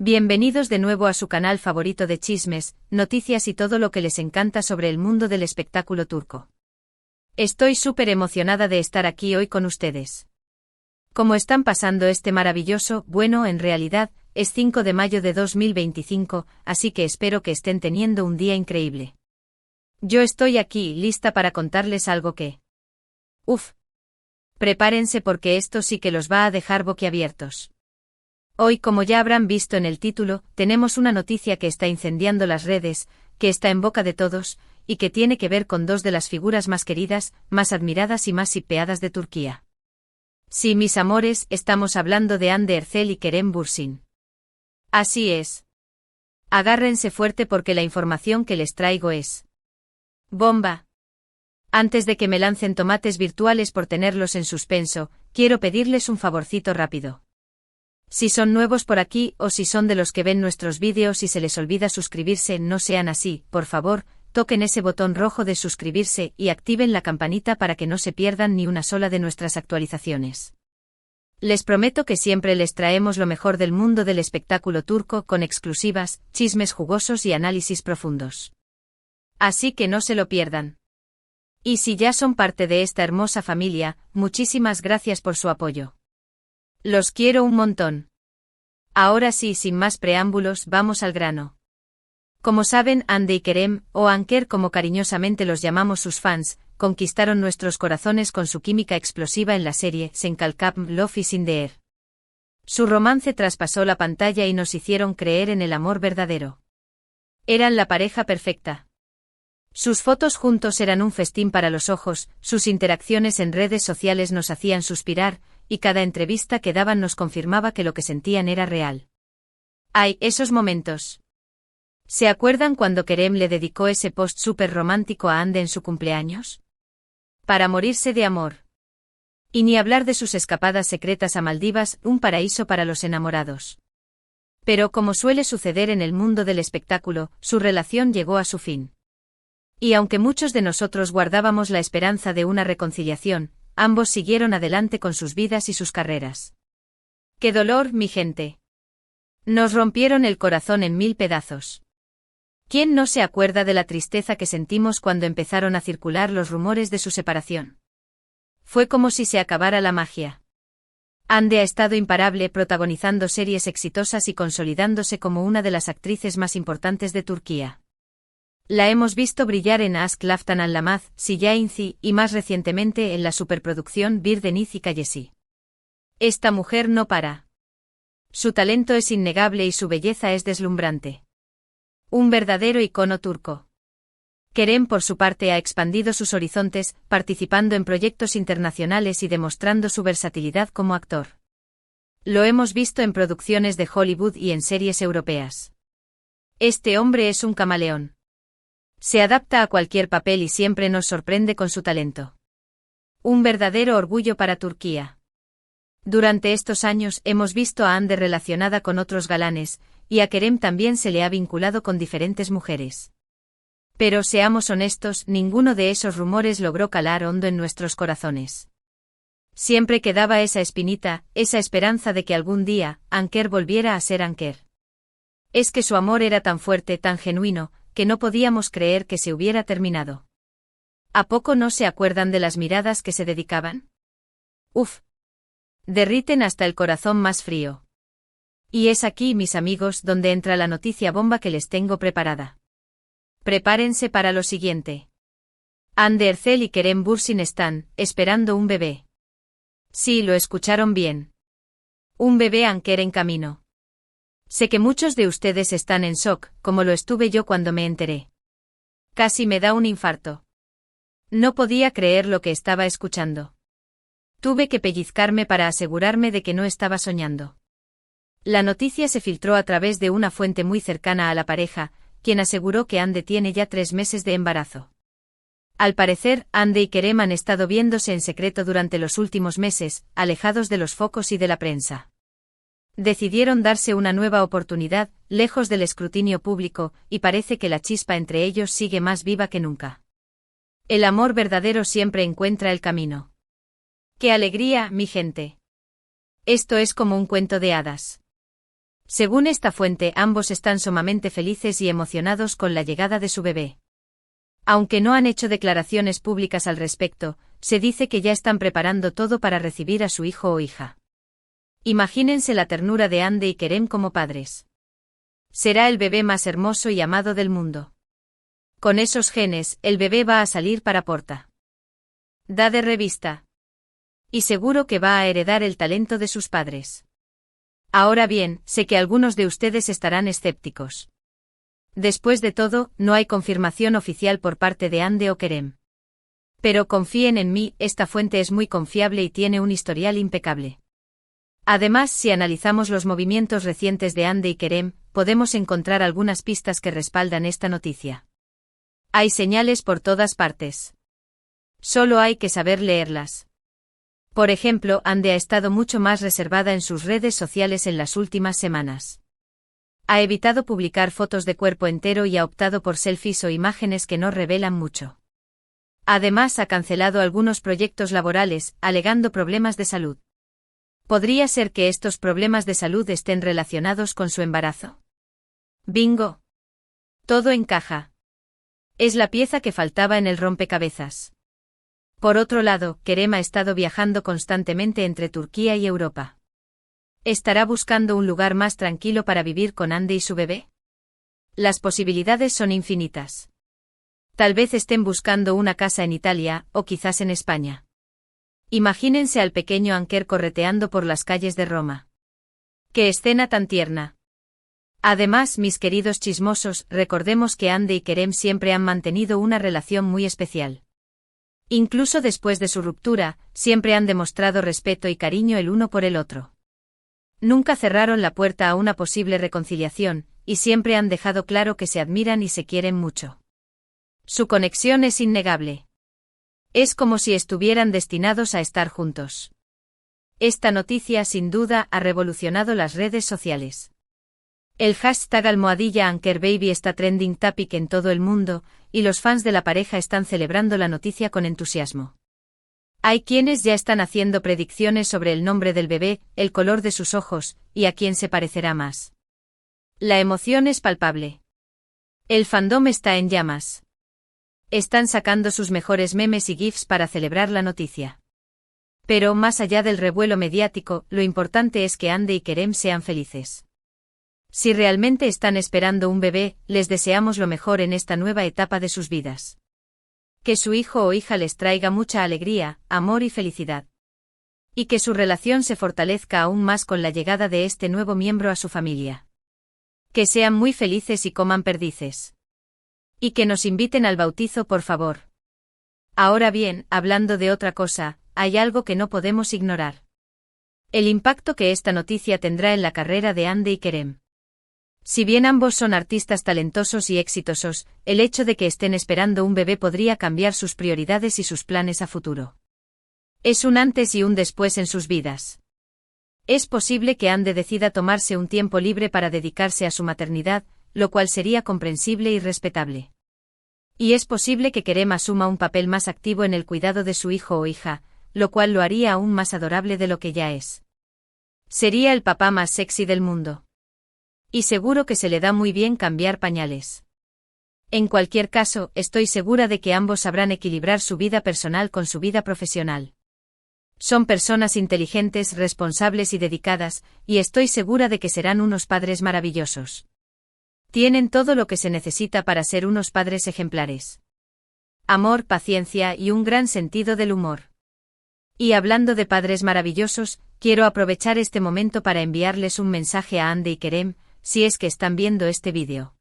Bienvenidos de nuevo a su canal favorito de chismes, noticias y todo lo que les encanta sobre el mundo del espectáculo turco. Estoy súper emocionada de estar aquí hoy con ustedes. ¿Cómo están pasando este maravilloso? Bueno, en realidad, es 5 de mayo de 2025, así que espero que estén teniendo un día increíble. Yo estoy aquí, lista para contarles algo que... Prepárense porque esto sí que los va a dejar boquiabiertos. Hoy, como ya habrán visto en el título, tenemos una noticia que está incendiando las redes, que está en boca de todos, y que tiene que ver con dos de las figuras más queridas, más admiradas y más hipeadas de Turquía. Sí, mis amores, estamos hablando de Hande Erçel y Kerem Bürsin. Así es. Agárrense fuerte porque la información que les traigo es... ¡bomba! Antes de que me lancen tomates virtuales por tenerlos en suspenso, quiero pedirles un favorcito rápido. Si son nuevos por aquí o si son de los que ven nuestros vídeos y se les olvida suscribirse, no sean así, por favor, toquen ese botón rojo de suscribirse y activen la campanita para que no se pierdan ni una sola de nuestras actualizaciones. Les prometo que siempre les traemos lo mejor del mundo del espectáculo turco con exclusivas, chismes jugosos y análisis profundos. Así que no se lo pierdan. Y si ya son parte de esta hermosa familia, muchísimas gracias por su apoyo. Los quiero un montón. Ahora sí, sin más preámbulos, vamos al grano. Como saben, Hande y Kerem, o Anker como cariñosamente los llamamos sus fans, conquistaron nuestros corazones con su química explosiva en la serie Senkalkam Love is in the Air. Su romance traspasó la pantalla y nos hicieron creer en el amor verdadero. Eran la pareja perfecta. Sus fotos juntos eran un festín para los ojos, sus interacciones en redes sociales nos hacían suspirar, y cada entrevista que daban nos confirmaba que lo que sentían era real. ¡Ay, esos momentos! ¿Se acuerdan cuando Kerem le dedicó ese post súper romántico a Hande en su cumpleaños? Para morirse de amor. Y ni hablar de sus escapadas secretas a Maldivas, un paraíso para los enamorados. Pero como suele suceder en el mundo del espectáculo, su relación llegó a su fin. Y aunque muchos de nosotros guardábamos la esperanza de una reconciliación, ambos siguieron adelante con sus vidas y sus carreras. ¡Qué dolor, mi gente! Nos rompieron el corazón en 1000 pedazos. ¿Quién no se acuerda de la tristeza que sentimos cuando empezaron a circular los rumores de su separación? Fue como si se acabara la magia. Hande ha estado imparable protagonizando series exitosas y consolidándose como una de las actrices más importantes de Turquía. La hemos visto brillar en Aşk Laftan Anlamaz, Siyainci y más recientemente en la superproducción Bir Deniz y Kayesi. Esta mujer no para. Su talento es innegable y su belleza es deslumbrante. Un verdadero icono turco. Kerem por su parte ha expandido sus horizontes, participando en proyectos internacionales y demostrando su versatilidad como actor. Lo hemos visto en producciones de Hollywood y en series europeas. Este hombre es un camaleón. Se adapta a cualquier papel y siempre nos sorprende con su talento. Un verdadero orgullo para Turquía. Durante estos años hemos visto a Hande relacionada con otros galanes, y a Kerem también se le ha vinculado con diferentes mujeres. Pero seamos honestos, ninguno de esos rumores logró calar hondo en nuestros corazones. Siempre quedaba esa espinita, esa esperanza de que algún día, Anker volviera a ser Anker. Es que su amor era tan fuerte, tan genuino, que no podíamos creer que se hubiera terminado. ¿A poco no se acuerdan de las miradas que se dedicaban? Derriten hasta el corazón más frío. Y es aquí, mis amigos, donde entra la noticia bomba que les tengo preparada. Prepárense para lo siguiente. Hande Erçel y Kerem Bürsin están esperando un bebé. Sí, lo escucharon bien. Un bebé Anker en camino. Sé que muchos de ustedes están en shock, como lo estuve yo cuando me enteré. Casi me da un infarto. No podía creer lo que estaba escuchando. Tuve que pellizcarme para asegurarme de que no estaba soñando. La noticia se filtró a través de una fuente muy cercana a la pareja, quien aseguró que Hande tiene ya 3 meses de embarazo. Al parecer, Hande y Kerem han estado viéndose en secreto durante los últimos meses, alejados de los focos y de la prensa. Decidieron darse una nueva oportunidad, lejos del escrutinio público, y parece que la chispa entre ellos sigue más viva que nunca. El amor verdadero siempre encuentra el camino. ¡Qué alegría, mi gente! Esto es como un cuento de hadas. Según esta fuente, ambos están sumamente felices y emocionados con la llegada de su bebé. Aunque no han hecho declaraciones públicas al respecto, se dice que ya están preparando todo para recibir a su hijo o hija. Imagínense la ternura de Ande y Kerem como padres. Será el bebé más hermoso y amado del mundo. Con esos genes, el bebé va a salir para Porta. Da de revista. Y seguro que va a heredar el talento de sus padres. Ahora bien, sé que algunos de ustedes estarán escépticos. Después de todo, no hay confirmación oficial por parte de Ande o Kerem. Pero confíen en mí, esta fuente es muy confiable y tiene un historial impecable. Además, si analizamos los movimientos recientes de Ande y Kerem, podemos encontrar algunas pistas que respaldan esta noticia. Hay señales por todas partes. Solo hay que saber leerlas. Por ejemplo, Ande ha estado mucho más reservada en sus redes sociales en las últimas semanas. Ha evitado publicar fotos de cuerpo entero y ha optado por selfies o imágenes que no revelan mucho. Además, ha cancelado algunos proyectos laborales, alegando problemas de salud. ¿Podría ser que estos problemas de salud estén relacionados con su embarazo? ¡Bingo! Todo encaja. Es la pieza que faltaba en el rompecabezas. Por otro lado, Kerem ha estado viajando constantemente entre Turquía y Europa. ¿Estará buscando un lugar más tranquilo para vivir con Ande y su bebé? Las posibilidades son infinitas. Tal vez estén buscando una casa en Italia, o quizás en España. Imagínense al pequeño Anker correteando por las calles de Roma. ¡Qué escena tan tierna! Además, mis queridos chismosos, recordemos que Ande y Kerem siempre han mantenido una relación muy especial. Incluso después de su ruptura, siempre han demostrado respeto y cariño el uno por el otro. Nunca cerraron la puerta a una posible reconciliación, y siempre han dejado claro que se admiran y se quieren mucho. Su conexión es innegable. Es como si estuvieran destinados a estar juntos. Esta noticia sin duda ha revolucionado las redes sociales. El hashtag #AnkerBaby está trending topic en todo el mundo, y los fans de la pareja están celebrando la noticia con entusiasmo. Hay quienes ya están haciendo predicciones sobre el nombre del bebé, el color de sus ojos, y a quién se parecerá más. La emoción es palpable. El fandom está en llamas. Están sacando sus mejores memes y GIFs para celebrar la noticia. Pero más allá del revuelo mediático, lo importante es que Ande y Kerem sean felices. Si realmente están esperando un bebé, les deseamos lo mejor en esta nueva etapa de sus vidas. Que su hijo o hija les traiga mucha alegría, amor y felicidad. Y que su relación se fortalezca aún más con la llegada de este nuevo miembro a su familia. Que sean muy felices y coman perdices. Y que nos inviten al bautizo, por favor. Ahora bien, hablando de otra cosa, hay algo que no podemos ignorar. El impacto que esta noticia tendrá en la carrera de Ande y Kerem. Si bien ambos son artistas talentosos y exitosos, el hecho de que estén esperando un bebé podría cambiar sus prioridades y sus planes a futuro. Es un antes y un después en sus vidas. Es posible que Ande decida tomarse un tiempo libre para dedicarse a su maternidad, lo cual sería comprensible y respetable. Y es posible que Kerem asuma un papel más activo en el cuidado de su hijo o hija, lo cual lo haría aún más adorable de lo que ya es. Sería el papá más sexy del mundo. Y seguro que se le da muy bien cambiar pañales. En cualquier caso, estoy segura de que ambos sabrán equilibrar su vida personal con su vida profesional. Son personas inteligentes, responsables y dedicadas, y estoy segura de que serán unos padres maravillosos. Tienen todo lo que se necesita para ser unos padres ejemplares. Amor, paciencia y un gran sentido del humor. Y hablando de padres maravillosos, quiero aprovechar este momento para enviarles un mensaje a Ande y Kerem, si es que están viendo este vídeo.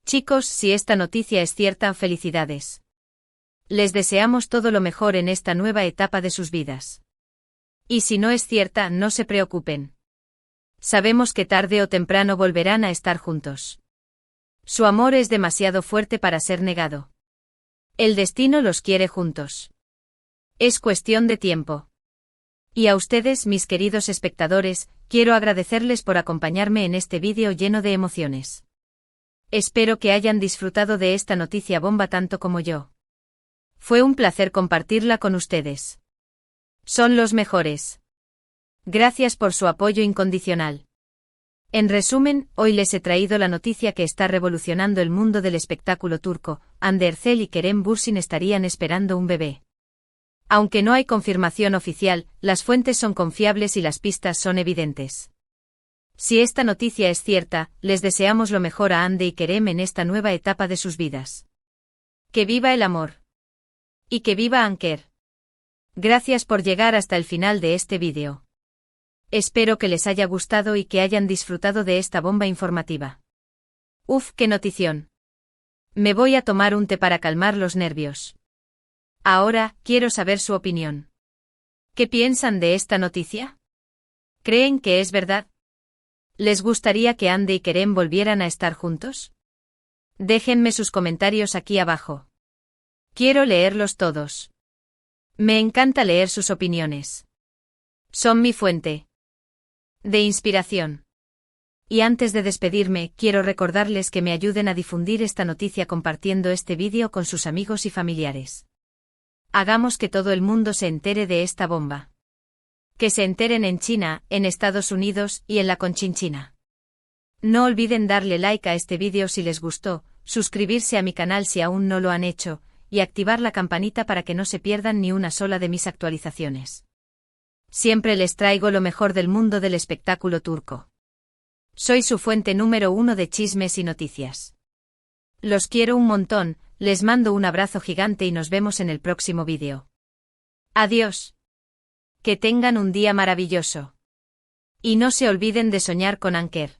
Chicos, si esta noticia es cierta, felicidades. Les deseamos todo lo mejor en esta nueva etapa de sus vidas. Y si no es cierta, no se preocupen. Sabemos que tarde o temprano volverán a estar juntos. Su amor es demasiado fuerte para ser negado. El destino los quiere juntos. Es cuestión de tiempo. Y a ustedes, mis queridos espectadores, quiero agradecerles por acompañarme en este vídeo lleno de emociones. Espero que hayan disfrutado de esta noticia bomba tanto como yo. Fue un placer compartirla con ustedes. Son los mejores. Gracias por su apoyo incondicional. En resumen, hoy les he traído la noticia que está revolucionando el mundo del espectáculo turco. Hande Erçel y Kerem Bürsin estarían esperando un bebé. Aunque no hay confirmación oficial, las fuentes son confiables y las pistas son evidentes. Si esta noticia es cierta, les deseamos lo mejor a Hande y Kerem en esta nueva etapa de sus vidas. ¡Que viva el amor! ¡Y que viva Anker! Gracias por llegar hasta el final de este vídeo. Espero que les haya gustado y que hayan disfrutado de esta bomba informativa. ¡Uf, qué notición! Me voy a tomar un té para calmar los nervios. Ahora, quiero saber su opinión. ¿Qué piensan de esta noticia? ¿Creen que es verdad? ¿Les gustaría que Hande y Kerem volvieran a estar juntos? Déjenme sus comentarios aquí abajo. Quiero leerlos todos. Me encanta leer sus opiniones. Son mi fuente de inspiración. Y antes de despedirme, quiero recordarles que me ayuden a difundir esta noticia compartiendo este vídeo con sus amigos y familiares. Hagamos que todo el mundo se entere de esta bomba. Que se enteren en China, en Estados Unidos y en la Conchinchina. No olviden darle like a este vídeo si les gustó, suscribirse a mi canal si aún no lo han hecho, y activar la campanita para que no se pierdan ni una sola de mis actualizaciones. Siempre les traigo lo mejor del mundo del espectáculo turco. Soy su fuente número 1 de chismes y noticias. Los quiero un montón, les mando un abrazo gigante y nos vemos en el próximo vídeo. Adiós. Que tengan un día maravilloso. Y no se olviden de soñar con Anker.